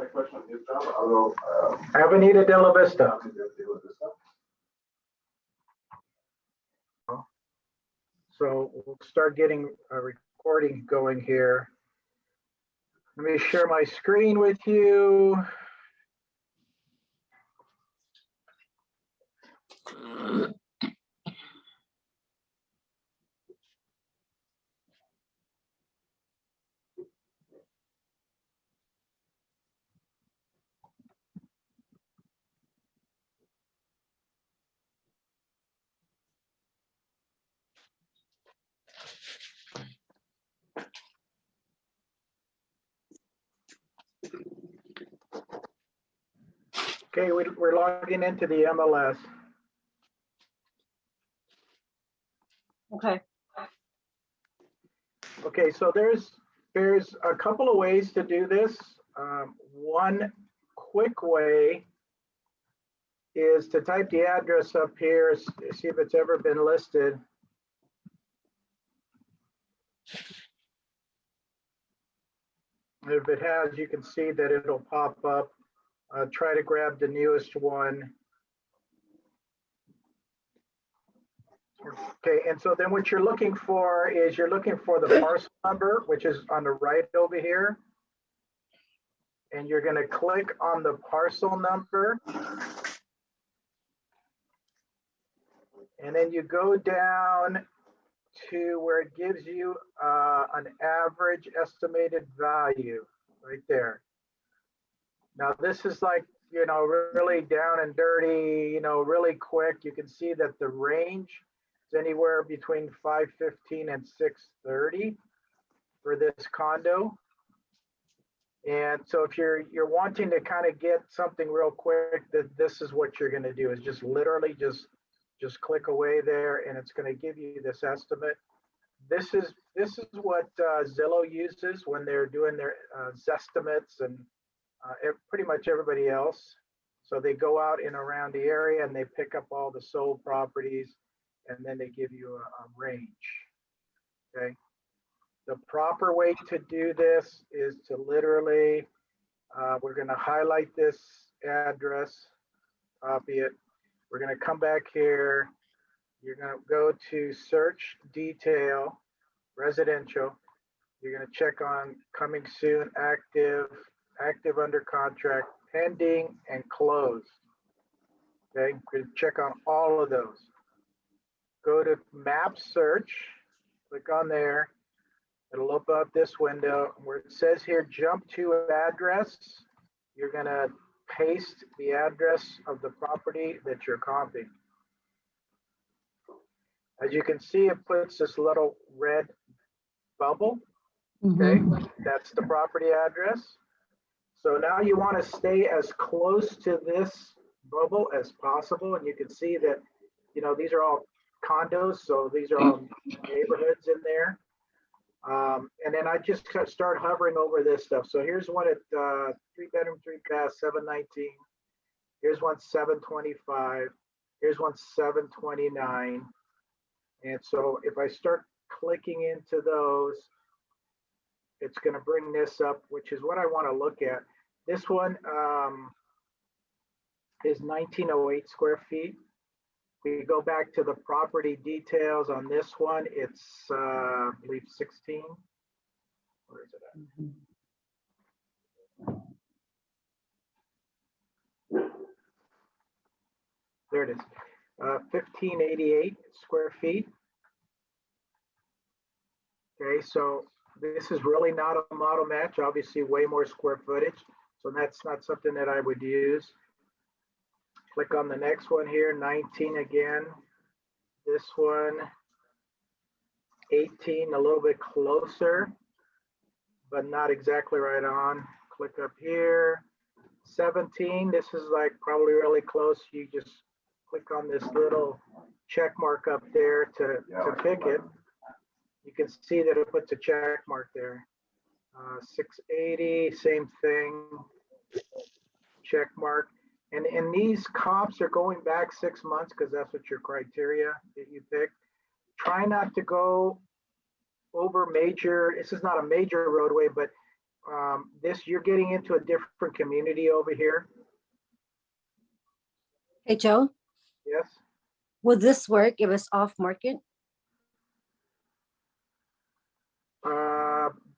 a question on his job, although. Avenida de la Vista. So we'll start getting a recording going here. Let me share my screen with you. Okay, we're logging into the MLS. Okay. Okay, so there's a couple of ways to do this. One quick way is to type the address up here, see if it's ever been listed. If it has, you can see that it'll pop up. Try to grab the newest one. Okay, and so then what you're looking for is you're looking for the parcel number, which is on the right over here. And you're going to click on the parcel number. And then you go down to where it gives you an average estimated value right there. Now this is like, you know, really down and dirty, you know, really quick. You can see that the range is anywhere between 515 and 630 for this condo. And so if you're wanting to kind of get something real quick, this is what you're going to do is just literally just click away there, and it's going to give you this estimate. This is what Zillow uses when they're doing their Zestimates and pretty much everybody else. So they go out and around the area and they pick up all the sold properties, and then they give you a range. Okay. The proper way to do this is to literally, we're going to highlight this address, copy it. We're going to come back here. You're going to go to search detail, residential. You're going to check on coming soon, active under contract, pending, and closed. Okay, we're going to check on all of those. Go to map search, click on there. It'll open up this window where it says here, jump to address. You're going to paste the address of the property that you're comping. As you can see, it puts this little red bubble. Okay, that's the property address. So now you want to stay as close to this bubble as possible. And you can see that, you know, these are all condos. So these are all neighborhoods in there. And then I just start hovering over this stuff. So here's one at 3-bedroom, 3-bath, 719. Here's one 725. Here's one 729. And so if I start clicking into those, it's going to bring this up, which is what I want to look at. This one is 1908 square feet. We go back to the property details on this one. It's, I believe, 16. Where is it at? There it is. 1588 square feet. Okay, so this is really not a model match. Obviously, way more square footage. So that's not something that I would use. Click on the next one here, 19 again. This one, 18, a little bit closer, but not exactly right on. Click up here, 17. This is like probably really close. You just click on this little check mark up there to pick it. You can see that it puts a check mark there. 680, same thing, check mark. And these comps are going back 6 months because that's what your criteria that you pick. Try not to go over major, this is not a major roadway, but This, you're getting into a different community over here. Hey, Joe, Yes. would this work if it's off market?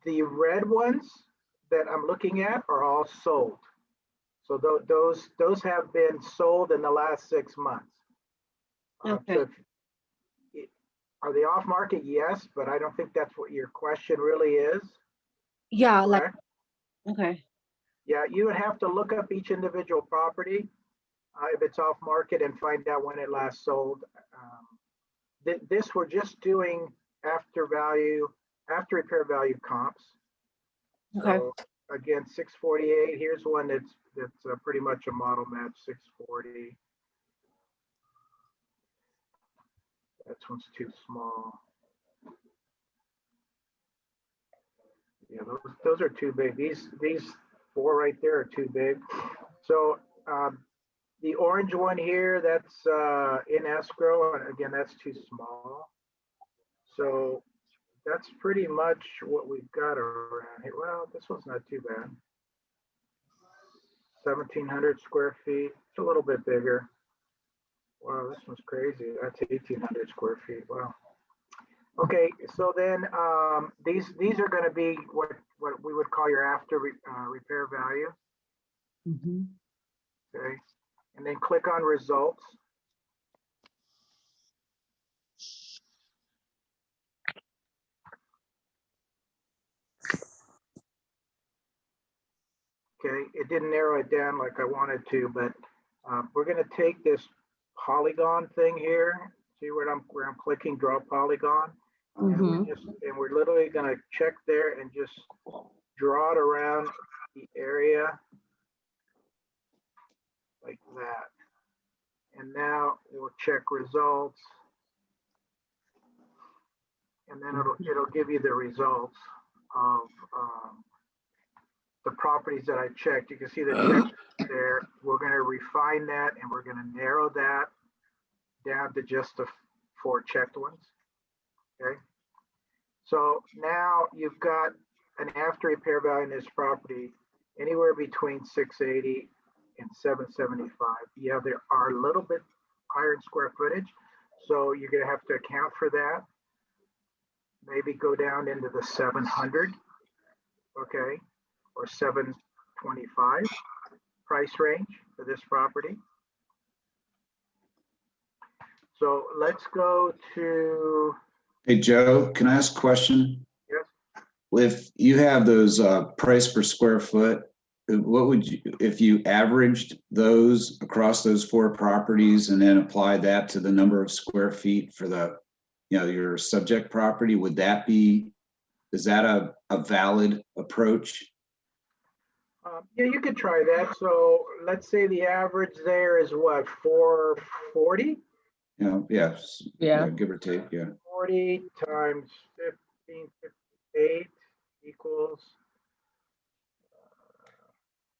The red ones that I'm looking at are all sold. So those have been sold in the last 6 months. Okay. Are they off market? Yes, but I don't think that's what your question really is. Yeah, like, Correct? okay. Yeah, you would have to look up each individual property if it's off market and find out when it last sold. This we're just doing after repair value comps. Okay. So again, 648. Here's one that's pretty much a model match. 640. That one's too small. Yeah, those are too big. These 4 right there are too big. So the orange one here, that's in escrow, and again, that's too small. So that's pretty much what we've got around here. Well, this one's not too bad. 1,700 square feet. It's a little bit bigger. Wow, this one's crazy. That's 1,800 square feet. Wow. Okay, so then these are going to be what we would call your after repair value. Mm-hmm. Okay, and then click on results. Okay, it didn't narrow it down like I wanted to, but we're going to take this polygon thing here. See where I'm clicking draw polygon, Mm-hmm. and we're literally going to check there and just draw it around the area like that. And now we'll check results, and then it'll give you the results of the properties that I checked. You can see the check there. We're going to refine that, and we're going to narrow that down to just the 4 checked ones. Okay. So now you've got an after repair value in this property anywhere between 680 and 775. Yeah, there are a little bit higher in square footage, so you're going to have to account for that. Maybe go down into the 700, okay, or 725 price range for this property. So let's go to. Hey, Joe, can I ask a question? Yes. If you have those price per square foot, what would you, if you averaged those across those 4 properties and then applied that to the number of square feet for the, your subject property, would that be, is that a valid approach? Yeah, you could try that. So let's say the average there is what, 440? Yes. Yeah. Give or take, yeah. 40 times 1558 equals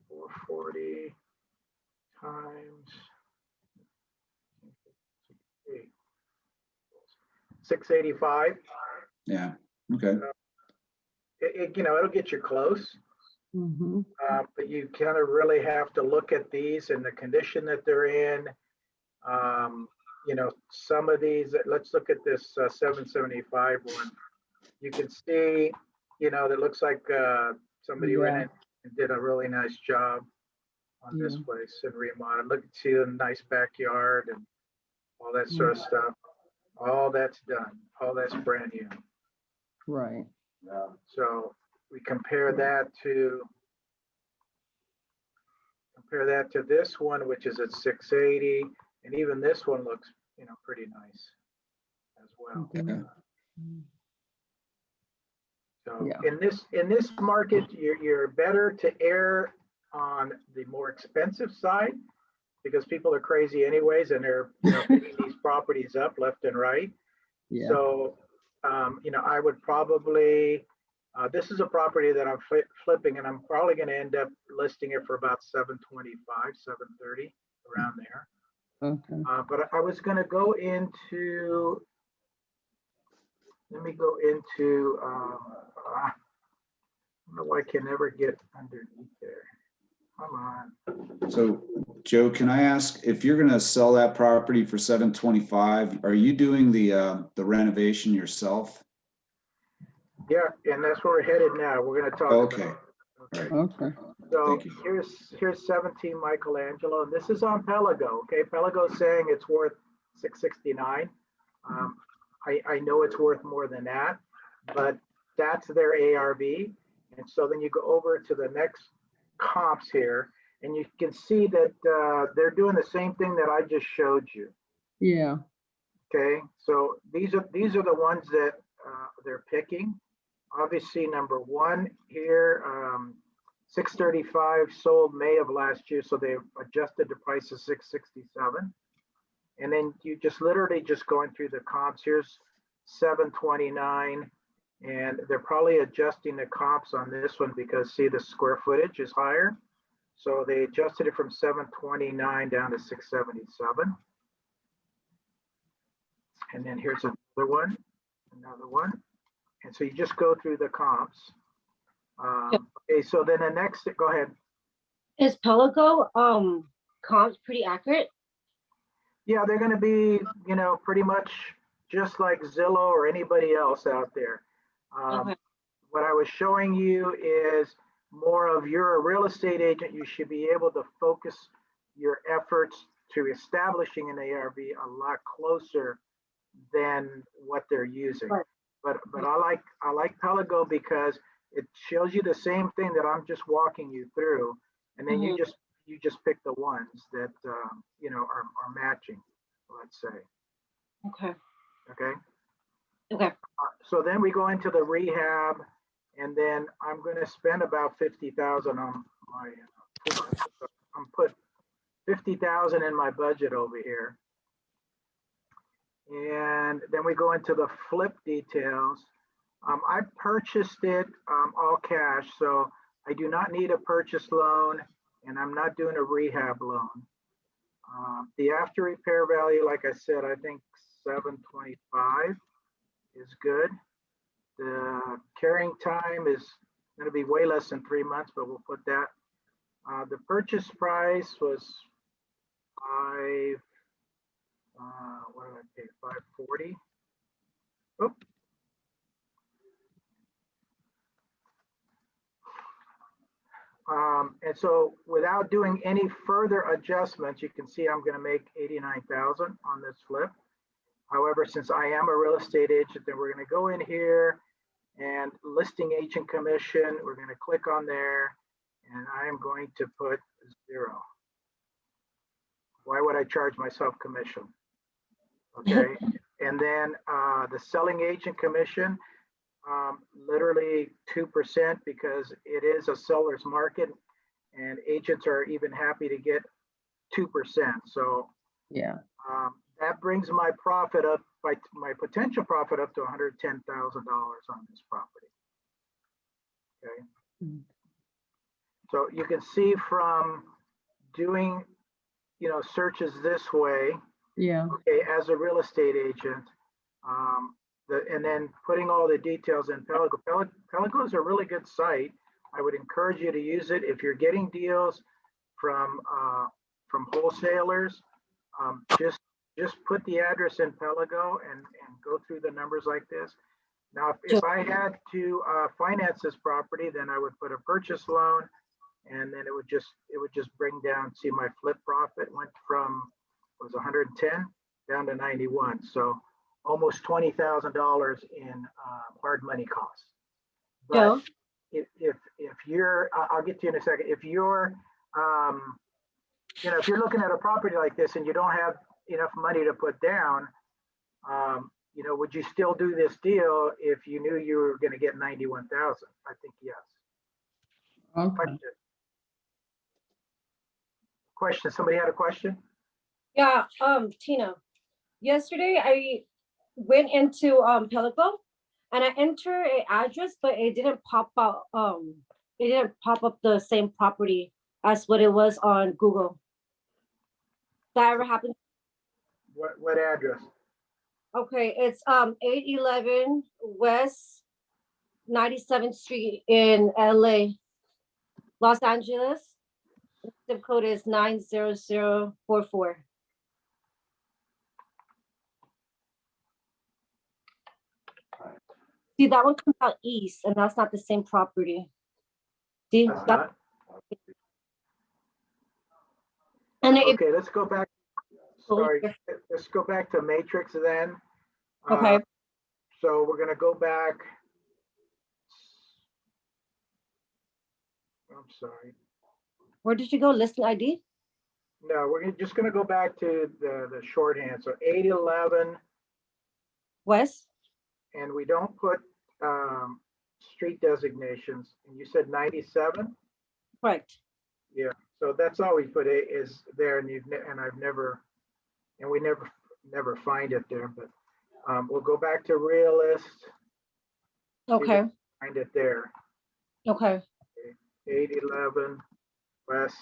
440 times 8. 685. Yeah, okay. It'll get you close. Mm-hmm. But you kind of really have to look at these and the condition that they're in. Some of these, let's look at this 775 one. You can see, that looks like somebody went in and did a really nice job on this place and remodeled. Look, see the nice backyard and all that sort of stuff. All that's done. All that's brand new. Right. So we compare that to this one, which is at 680, and even this one looks, pretty nice as well. Okay. So in this market, you're better to err on the more expensive side because people are crazy anyways, and they're picking these properties up left and right. Yeah. So I would probably. This is a property that I'm flipping, and I'm probably going to end up listing it for about 725, 730, around there. Okay. But I was going to go into. Let me go into. don't know why I can never get underneath there. Come on. So Joe, can I ask, if you're gonna sell that property for 725, are you doing the renovation yourself? Yeah, and that's where we're headed now. We're gonna talk about Okay, it. Okay. Okay. So thank you. here's 17 Michelangelo, and this is on Pellego. Okay, Pellego's saying it's worth 669. I know it's worth more than that, but that's their ARV. And so then you go over to the next comps here, and you can see that they're doing the same thing that I just showed you. Yeah. Okay, so these are the ones that they're picking. Obviously, number one here, 635 sold May of last year, so they adjusted the price to 667. And then you just literally just going through the comps. Here's 729, and they're probably adjusting the comps on this one because see the square footage is higher. So they adjusted it from 729 down to 677. And then here's another one. And so you just go through the comps. Okay, so then the next, go ahead. Is Pellego comps pretty accurate? Yeah, they're going to be, pretty much just like Zillow or anybody else out there. Okay. What I was showing you is more of, you're a real estate agent, you should be able to focus your efforts to establishing an ARV a lot closer than what they're using. Right. But I like Pellego because it shows you the same thing that I'm just walking you through, and then you just pick the ones that are matching, let's say. Okay. Okay. So then we go into the rehab, and then I'm going to spend about 50,000 on my. I'm put 50,000 in my budget over here. And then we go into the flip details. I purchased it all cash, so I do not need a purchase loan, and I'm not doing a rehab loan. The after repair value, like I said, I think 725 is good. The carrying time is going to be way less than 3 months, but we'll put that. The purchase price was what did I pay? 540. Oop. And so without doing any further adjustments, you can see I'm going to make 89,000 on this flip. However, since I am a real estate agent, then we're going to go in here and listing agent commission. We're going to click on there, and I am going to put 0. Why would I charge myself commission? Okay. And then the selling agent commission, literally 2%, because it is a seller's market and agents are even happy to get 2%. So Yeah. that brings my profit up, my potential profit up to $110,000 on this property. Okay. Mm. So you can see from doing, searches this way, Yeah. okay, as a real estate agent, and then putting all the details in Pellego. Pellego is a really good site. I would encourage you to use it if you're getting deals from wholesalers. Just put the address in Pellego and go through the numbers like this. Now, if I had to finance this property, then I would put a purchase loan, and then it would just bring down. See, my flip profit went from was 110 down to 91. So almost $20,000 in hard money costs. But if you're, I'll get to you in a second. If you're, if you're looking at a property like this and you don't have enough money to put down, would you still do this deal if you knew you were going to get 91,000? I think yes. Okay. Question. Somebody had a question? Yeah, Tina. Yesterday I went into Pellego and I entered an address, but it didn't pop out. It didn't pop up the same property as what it was on Google. That ever happened? What address? Okay, it's 811 West 97th Street in LA, Los Angeles. Zip code is 90044. See, that one comes out east, and that's not the same property. See, That's that, not. and it, Okay, let's go back. Sorry, let's go back to matrix then. okay, So we're gonna go back. I'm sorry. where did you go? Listing ID? No, we're just gonna go back to the shorthand. So 811, West? and we don't put street designations. And you said 97? Correct. Yeah. So that's all we put is there, and we never find it there. But we'll go back to realist. Okay, Find it there. okay. 811 West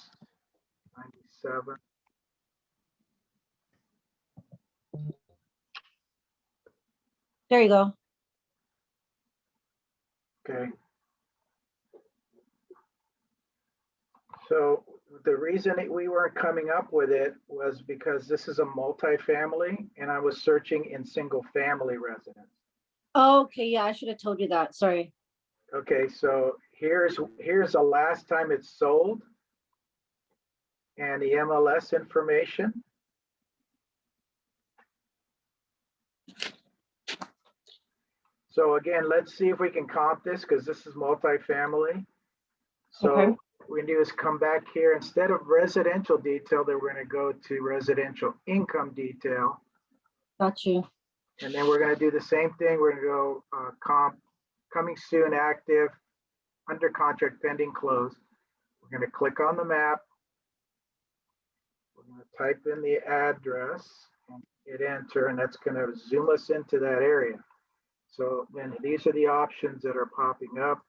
97. There you go. Okay. So the reason that we weren't coming up with it was because this is a multifamily, and I was searching in single family residence. Okay, yeah, I should have told you that. Sorry. Okay, so here's the last time it's sold and the MLS information. So again, let's see if we can comp this, because this is multifamily. So Okay. what we do is come back here, instead of residential detail, then we're going to go to residential income detail. Got you. And then we're going to do the same thing. We're going to go comp, coming soon, active, under contract, pending, close. We're going to click on the map. We're going to type in the address and hit enter, and that's going to zoom us into that area. So then these are the options that are popping up.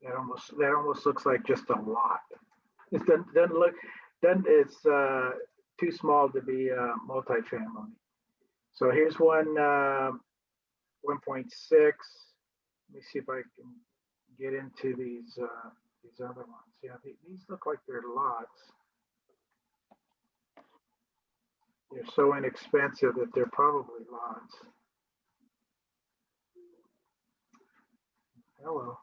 That almost looks like just a lot. It doesn't look, it's too small to be multifamily. So here's one 1.6. Let me see if I can get into these other ones. Yeah, these look like they're lots. They're so inexpensive that they're probably lots. Hello.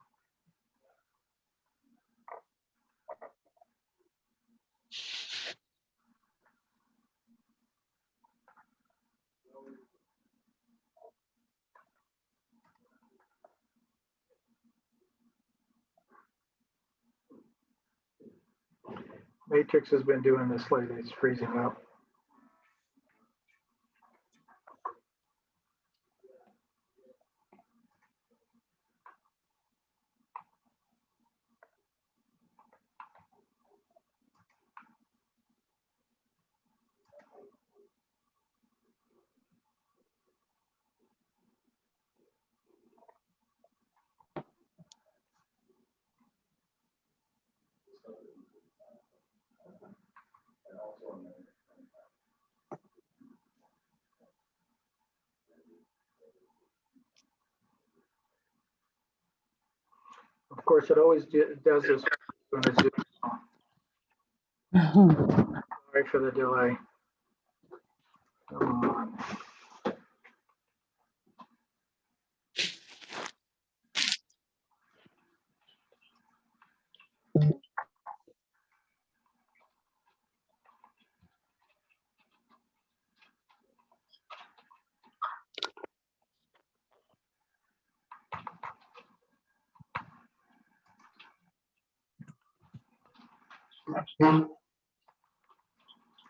Matrix has been doing this lately. It's freezing up. Of course, it always does this when it's sorry for the delay. Come on.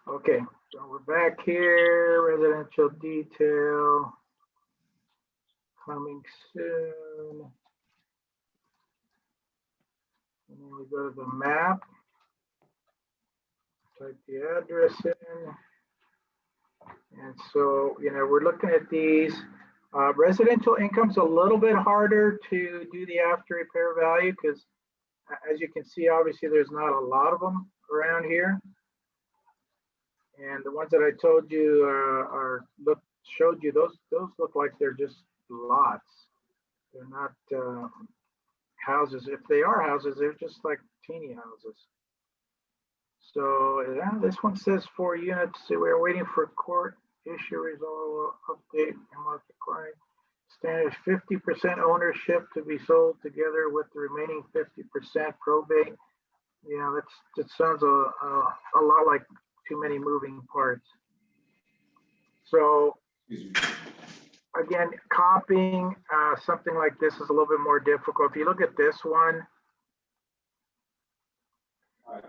Okay, so we're back here, residential detail, coming soon. And then we go to the map, type the address in. And so, we're looking at these. Residential income's a little bit harder to do the after repair value, because as you can see, obviously there's not a lot of them around here. And the ones that I told you showed you, those look like they're just lots. They're not houses. If they are houses, they're just like teeny houses. So this one says 4 units. So we're waiting for court issue result update and multi-client. Standard 50% ownership to be sold together with the remaining 50% probate. Yeah, that sounds a lot like too many moving parts. So again, copying something like this is a little bit more difficult. If you look at this one,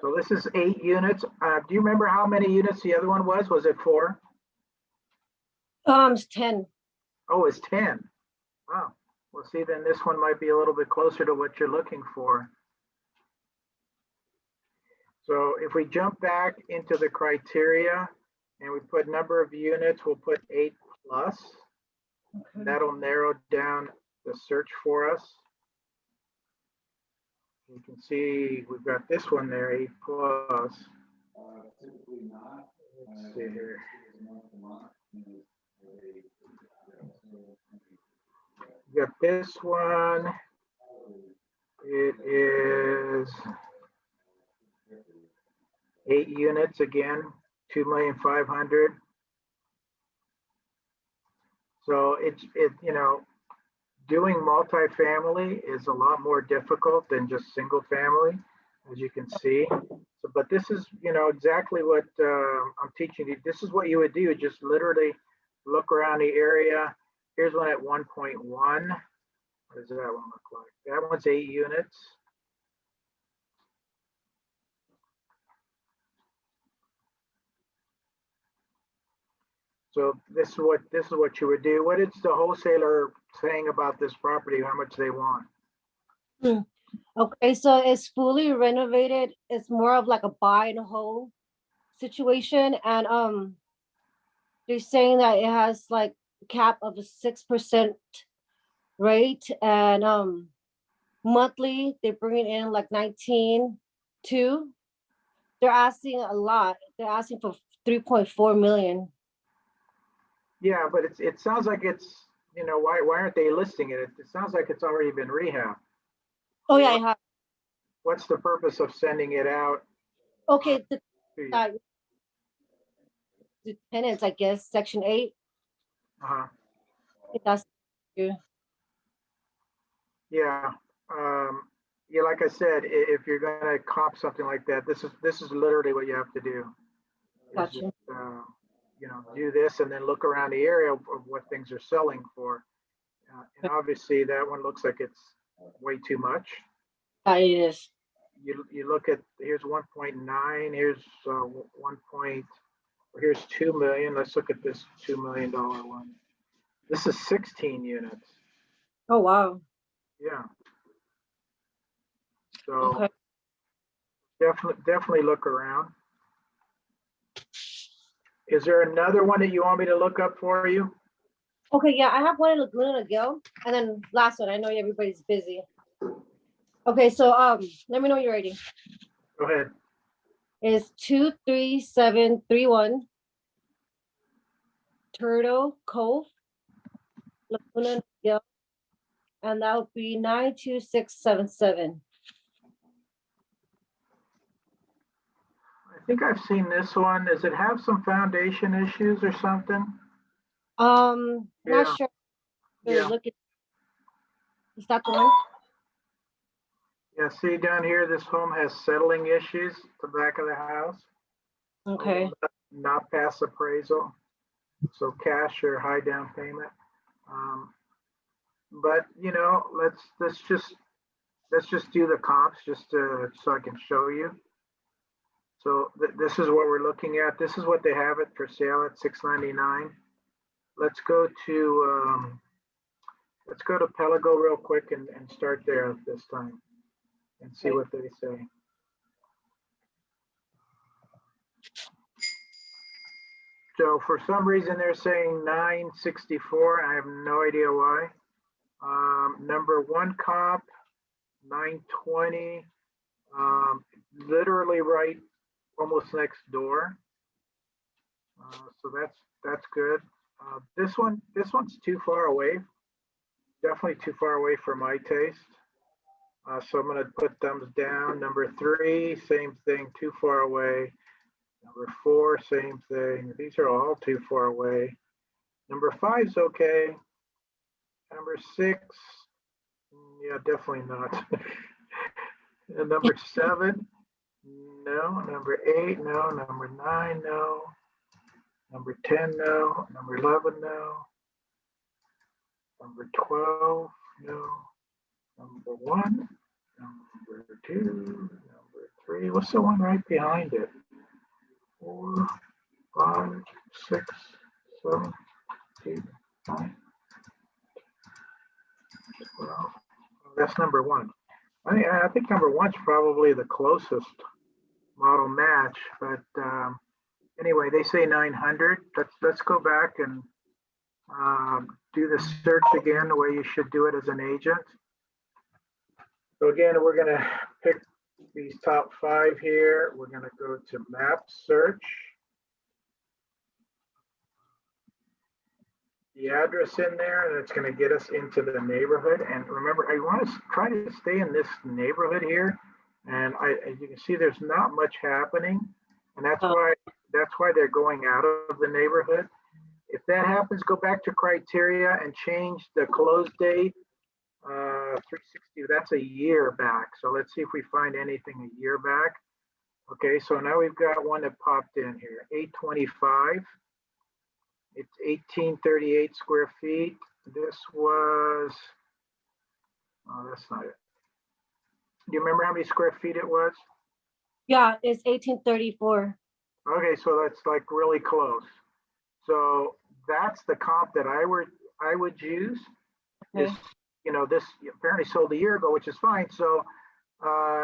so this is 8 units. Do you remember how many units the other one was? Was it 4? It's 10. Oh, it's 10. Wow. Well, see, then this one might be a little bit closer to what you're looking for. So if we jump back into the criteria and we put number of units, we'll put 8+. Okay. That'll narrow down the search for us. You can see we've got this one there, 8+. Let's see here. We got this one. It is 8 units again, 2,500,000. So you know, doing multifamily is a lot more difficult than just single family, as you can see. So, but this is, you know, exactly what I'm teaching you. This is what you would do. Just literally look around the area. Here's one at 1.1. What does that one look like? That one's 8 units. So this is what you would do. What is the wholesaler saying about this property? How much they want? Okay, so it's fully renovated. It's more of like a buy and hold situation, and they're saying that it has like a cap of a 6% rate, and monthly they're bringing in like 19.2. They're asking a lot. They're asking for 3.4 million. Yeah, but it sounds like it's, you know, why aren't they listing it? It sounds like it's already been rehabbed. Oh yeah, I have. What's the purpose of sending it out? Okay, to you? the tenants, I guess, Section 8. Uh-huh. That's you. Yeah. Yeah, like I said, if you're gonna comp something like that, this is literally what you have to do. Is Gotcha. just, you know, do this and then look around the area of what things are selling for. And obviously that one looks like it's way too much. It is. You look at, here's 1.9, here's 1. Here's 2 million. Let's look at this $2 million one. This is 16 units. Oh wow. Yeah. So Okay. definitely look around. Is there another one that you want me to look up for you? Okay, yeah, I have one in Laguna Niguel, and then last one. I know everybody's busy. Okay, so let me know when you're ready. Go ahead. It's 23731 Turtle Cove, Laguna Niguel, and that would be 92677. I think I've seen this one. Does it have some foundation issues or something? Not Yeah. sure. Really Yeah. look at. Is that the one? Yeah. See down here, this home has settling issues at the back of the house. Okay. Not pass appraisal. So cash or high down payment. But you know, let's just do the comps just so I can show you. So this is what we're looking at. This is what they have it for sale at $699. Let's go to Pellego real quick and start there this time and see what they say. So for some reason they're saying 964. I have no idea why. Number 1 comp 920. Literally right almost next door. So that's good. This one's too far away. Definitely too far away for my taste. So I'm gonna put thumbs down. Number 3, same thing, too far away. Number 4, same thing. These are all too far away. Number 5's okay. Number 6, yeah, definitely not. And number 7, no. Number 8, no. Number 9, no. Number 10, no. Number 11, no. Number 12, no. Number 1, number 2, number 3. What's the one right behind it? 4, 5, 6, 7, 8, 9, 12. That's number 1. I think number 1's probably the closest model match, but anyway, they say 900. Let's go back and do the search again the way you should do it as an agent. So again, we're going to pick these top 5 here. We're going to go to map search. The address in there, and it's going to get us into the neighborhood. And remember, I want to try to stay in this neighborhood here. And as you can see, there's not much happening, and that's why they're going out of the neighborhood. If that happens, go back to criteria and change the close date. 360. That's a year back. So let's see if we find anything a year back. Okay, so now we've got one that popped in here. 825. It's 1838 square feet. This was, oh, that's not it. Do you remember how many square feet it was? Yeah, it's 1834. Okay, so that's like really close. So that's the comp that I would use. Okay. This, this apparently sold a year ago, which is fine. So, a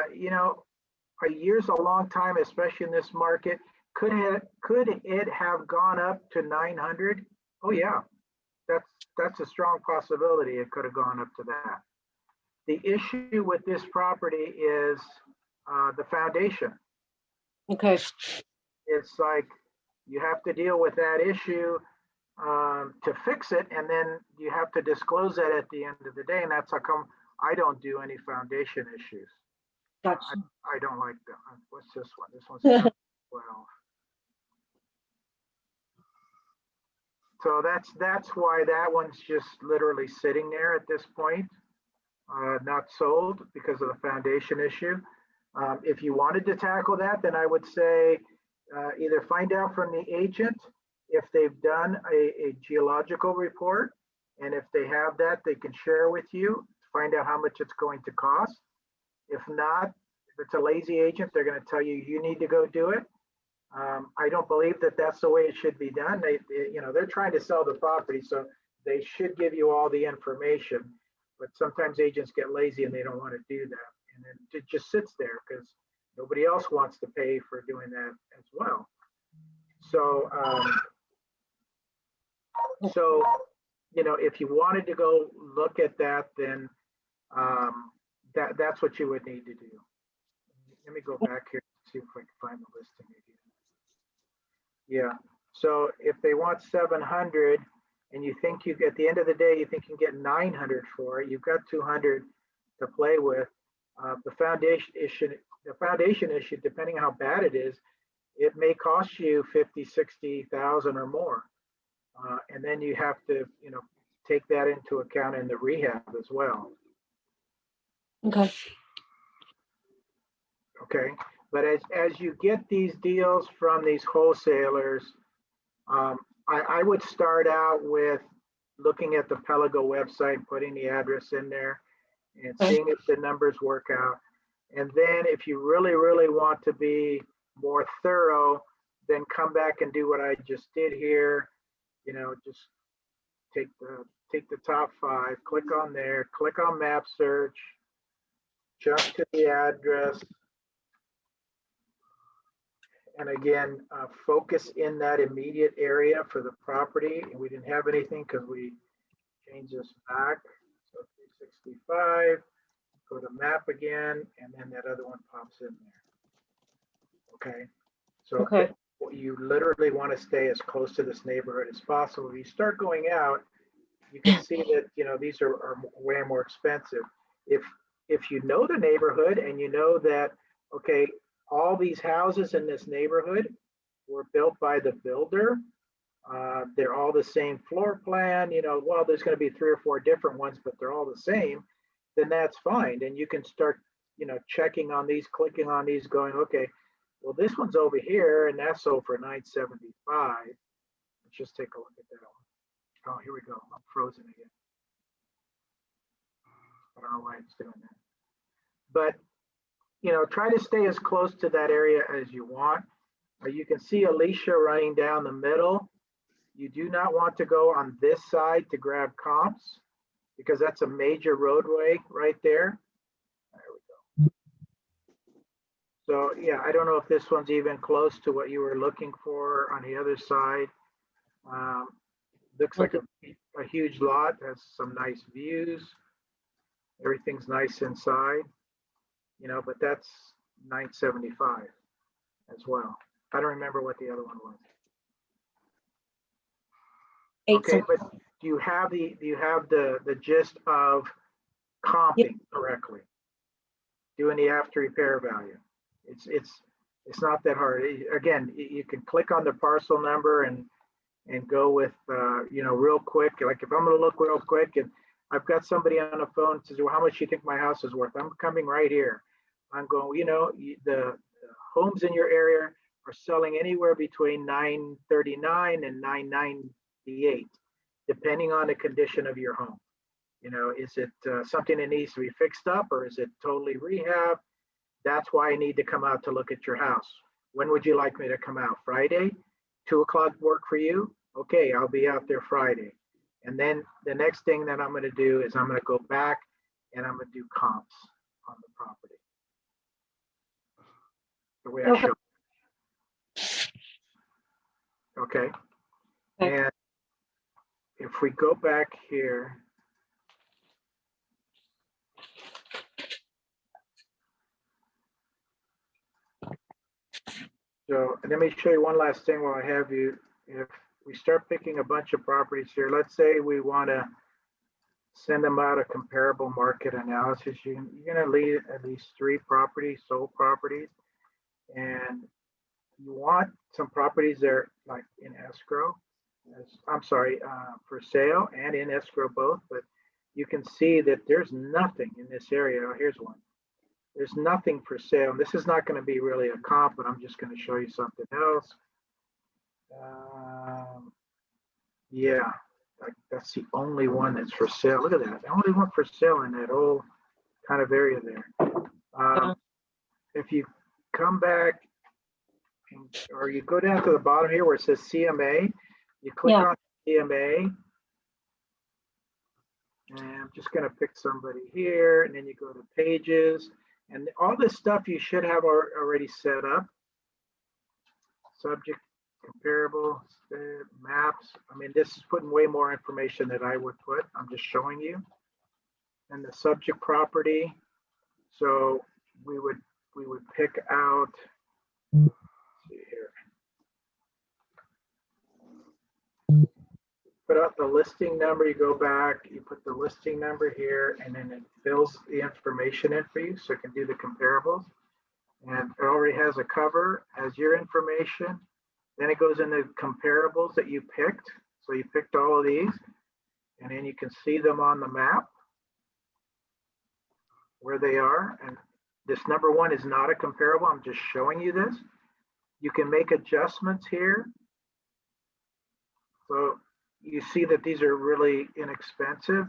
year's a long time, especially in this market. Could it have gone up to 900? Oh yeah, that's a strong possibility. It could have gone up to that. The issue with this property is the foundation. Okay. It's like you have to deal with that issue to fix it, and then you have to disclose that at the end of the day. And that's how come I don't do any foundation issues. Gotcha. I don't like that. What's this one? This one's 12. So that's why that one's just literally sitting there at this point, not sold because of the foundation issue. If you wanted to tackle that, then I would say either find out from the agent if they've done a geological report, and if they have that, they can share with you, find out how much it's going to cost. If not, if it's a lazy agent, they're going to tell you, you need to go do it. I don't believe that that's the way it should be done. They're trying to sell the property, so they should give you all the information. But sometimes agents get lazy and they don't want to do that, and then it just sits there because nobody else wants to pay for doing that as well. So, if you wanted to go look at that, then that's what you would need to do. Let me go back here and see if I can find the listing again. Yeah, so if they want 700 and you think at the end of the day, you think you can get 900 for it, you've got 200 to play with. The foundation issue, depending on how bad it is, it may cost you 50, 60,000 or more. And then you have to, take that into account in the rehab as well. Okay. Okay. But as you get these deals from these wholesalers, I would start out with looking at the Pellego website, putting the address in there and seeing if the numbers work out. And then if you really, really want to be more thorough, then come back and do what I just did here. Just take the top 5, click on there, click on map search, jump to the address. And again, focus in that immediate area for the property. And we didn't have anything because we changed this back. So 365, go to map again, and then that other one pops in there. Okay. So you literally want to stay as close to this neighborhood as possible. If you start going out, you can see that, these are way more expensive. If you know the neighborhood and you know that, okay, all these houses in this neighborhood were built by the builder, they're all the same floor plan, well, there's going to be 3 or 4 different ones, but they're all the same, then that's fine. And you can start, checking on these, clicking on these, going, okay, well, this one's over here and that's sold for $975. Let's just take a look at that one. Oh, here we go. I'm frozen again. I don't know why it's doing that. But, try to stay as close to that area as you want. You can see Alicia running down the middle. You do not want to go on this side to grab comps because that's a major roadway right there. There we go. So yeah, I don't know if this one's even close to what you were looking for on the other side. Looks like a huge lot, has some nice views. Everything's nice inside, but that's $975 as well. I don't remember what the other one was. Okay, but do you have the gist of comping correctly? Doing the after repair value. It's not that hard. Again, you can click on the parcel number and go with real quick. Like if I'm going to look real quick and I've got somebody on the phone that says, well, how much do you think my house is worth? I'm coming right here. I'm going, the homes in your area are selling anywhere between $939 and $998, depending on the condition of your home. Is it something that needs to be fixed up or is it totally rehab? That's why I need to come out to look at your house. When would you like me to come out? Friday? 2 o'clock work for you? Okay, I'll be out there Friday. And then the next thing that I'm going to do is I'm going to go back and I'm going to do comps on the property. The way I show. Okay. And if we go back here, so let me show you one last thing while I have you. If we start picking a bunch of properties here, let's say we want to send them out a comparable market analysis, you're going to leave at least 3 properties, sold properties, and you want some properties that are like in escrow. For sale and in escrow both, but you can see that there's nothing in this area. Oh, here's one. There's nothing for sale. This is not going to be really a comp, but I'm just going to show you something else. Yeah, that's the only one that's for sale. Look at that. The only one for sale in that whole kind of area there. If you come back or you go down to the bottom here where it says CMA, you click on CMA, and I'm just going to pick somebody here, and then you go to pages, and all this stuff you should have already set up. Subject, comparable, maps. I mean, this is putting way more information that I would put. I'm just showing you. And the subject property. So we would pick out. Let's see here. Put out the listing number, you go back, you put the listing number here, and then it fills the information in for you so it can do the comparables. And it already has a cover, has your information. Then it goes into comparables that you picked. So you picked all of these, and then you can see them on the map where they are. And this number 1 is not a comparable. I'm just showing you this. You can make adjustments here. So you see that these are really inexpensive.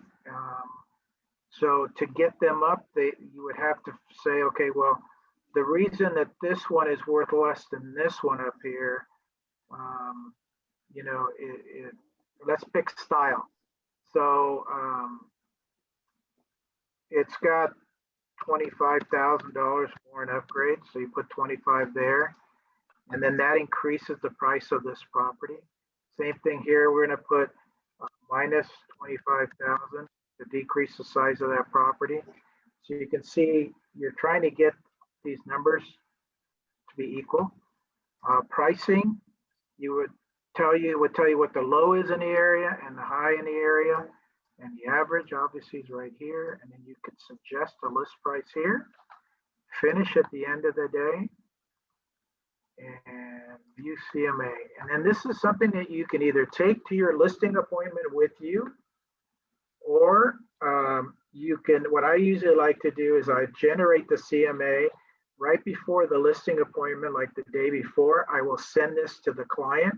So to get them up, you would have to say, okay, well, the reason that this one is worth less than this one up here, let's pick style. So it's got $25,000 for an upgrade. So you put 25 there, and then that increases the price of this property. Same thing here, we're going to put minus 25,000 to decrease the size of that property. So you can see you're trying to get these numbers to be equal. Pricing, would tell you what the low is in the area and the high in the area. And the average obviously is right here. And then you could suggest a list price here, finish at the end of the day, and view CMA. And then this is something that you can either take to your listing appointment with you, or you can, what I usually like to do is I generate the CMA right before the listing appointment, like the day before. I will send this to the client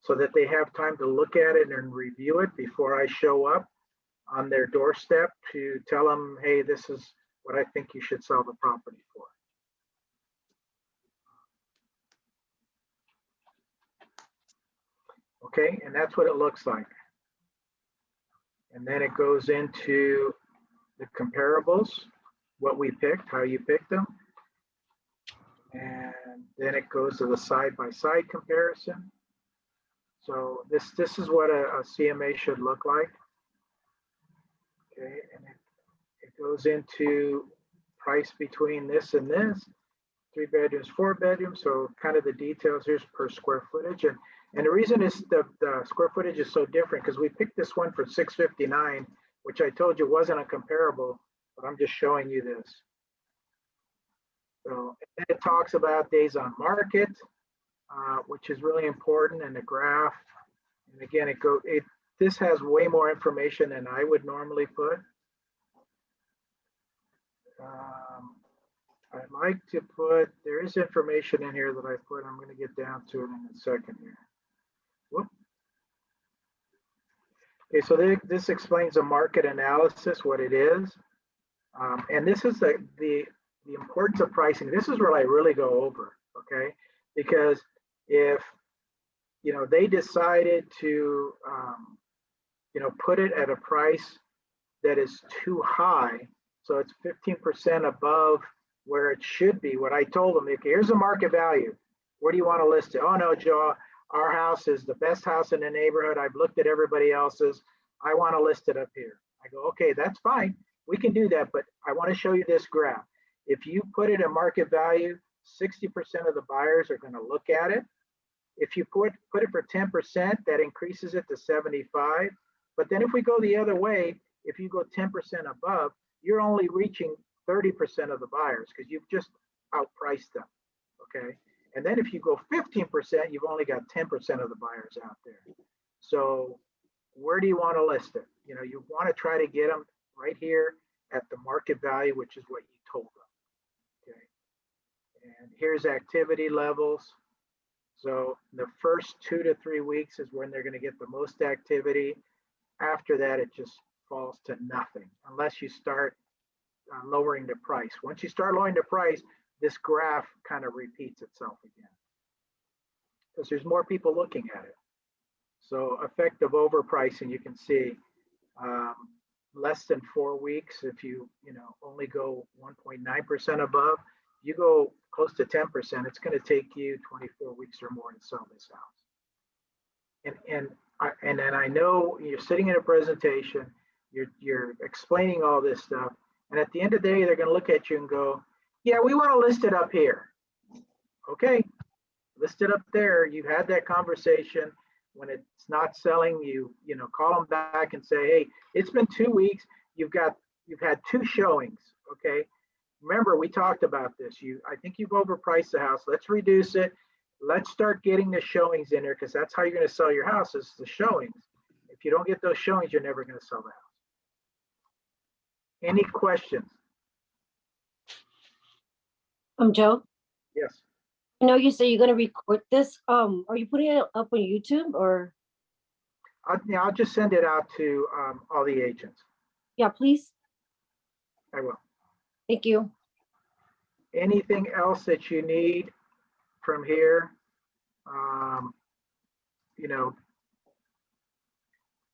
so that they have time to look at it and review it before I show up on their doorstep to tell them, hey, this is what I think you should sell the property for. Okay, and that's what it looks like. And then it goes into the comparables, what we picked, how you picked them. And then it goes to the side-by-side comparison. So this is what a CMA should look like. Okay, and it goes into price between this and this, 3 bedrooms, 4 bedrooms. So kind of the details here's per square footage. And the reason is the square footage is so different because we picked this one for 659, which I told you wasn't a comparable, but I'm just showing you this. So it talks about days on market, which is really important in the graph. And again, this has way more information than I would normally put. I'd like to put, there is information in here that I put, I'm going to get down to it in a second here. Whoop. Okay, so this explains the market analysis, what it is. And this is the importance of pricing. This is where I really go over, okay? Because if, you know, they decided to, you know, put it at a price that is too high, so it's 15% above where it should be. What I told them, okay, here's the market value. Where do you want to list it? Oh no, Joe, our house is the best house in the neighborhood. I've looked at everybody else's. I want to list it up here. I go, okay, that's fine. We can do that, but I want to show you this graph. If you put it at market value, 60% of the buyers are going to look at it. If you put it for 10%, that increases it to 75. But then if we go the other way, if you go 10% above, you're only reaching 30% of the buyers because you've just outpriced them, okay? And then if you go 15%, you've only got 10% of the buyers out there. So where do you want to list it? You know, you want to try to get them right here at the market value, which is what you told them, okay? And here's activity levels. So the first 2 to 3 weeks is when they're going to get the most activity. After that, it just falls to nothing unless you start lowering the price. Once you start lowering the price, this graph kind of repeats itself again because there's more people looking at it. So effective overpricing, you can see less than 4 weeks. If you only go 1.9% above, you go close to 10%, it's going to take you 24 weeks or more to sell this house. And then I know you're sitting in a presentation, you're explaining all this stuff, and at the end of the day, they're going to look at you and go, yeah, we want to list it up here. Okay, list it up there. You've had that conversation. When it's not selling, you call them back and say, hey, it's been 2 weeks. You've had 2 showings. Okay, remember we talked about this. I think you've overpriced the house. Let's reduce it. Let's start getting the showings in there because that's how you're going to sell your house is the showings. If you don't get those showings, you're never going to sell the house. Any questions? Joe, Yes. I know you say you're gonna record this. Are you putting it up on YouTube or? I'll just send it out to all the agents. Yeah, please. I will. Thank you. Anything else that you need from here?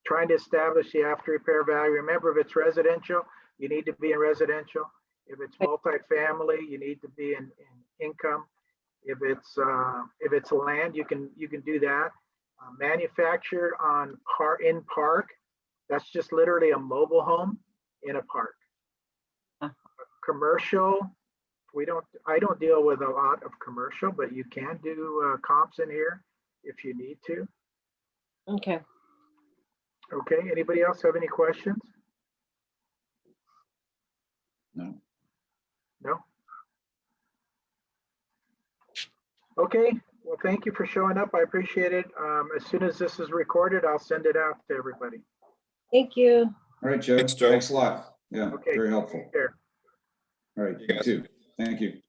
Trying to establish the after repair value. Remember, if it's residential, you need to be in residential. If it's multifamily, you need to be in income. If it's land, you can do that. Manufactured in park, that's just literally a mobile home in a park. Commercial, I don't deal with a lot of commercial, but you can do comps in here if you need to. Okay. Okay, anybody else have any questions? No. No? Okay, well, thank you for showing up. I appreciate it. As soon as this is recorded, I'll send it out to everybody. Thank you. All right, Joe. Thanks, Joe. Thanks a lot. Yeah, Okay. very helpful. Take care. All right, You you guys. too. Thank you.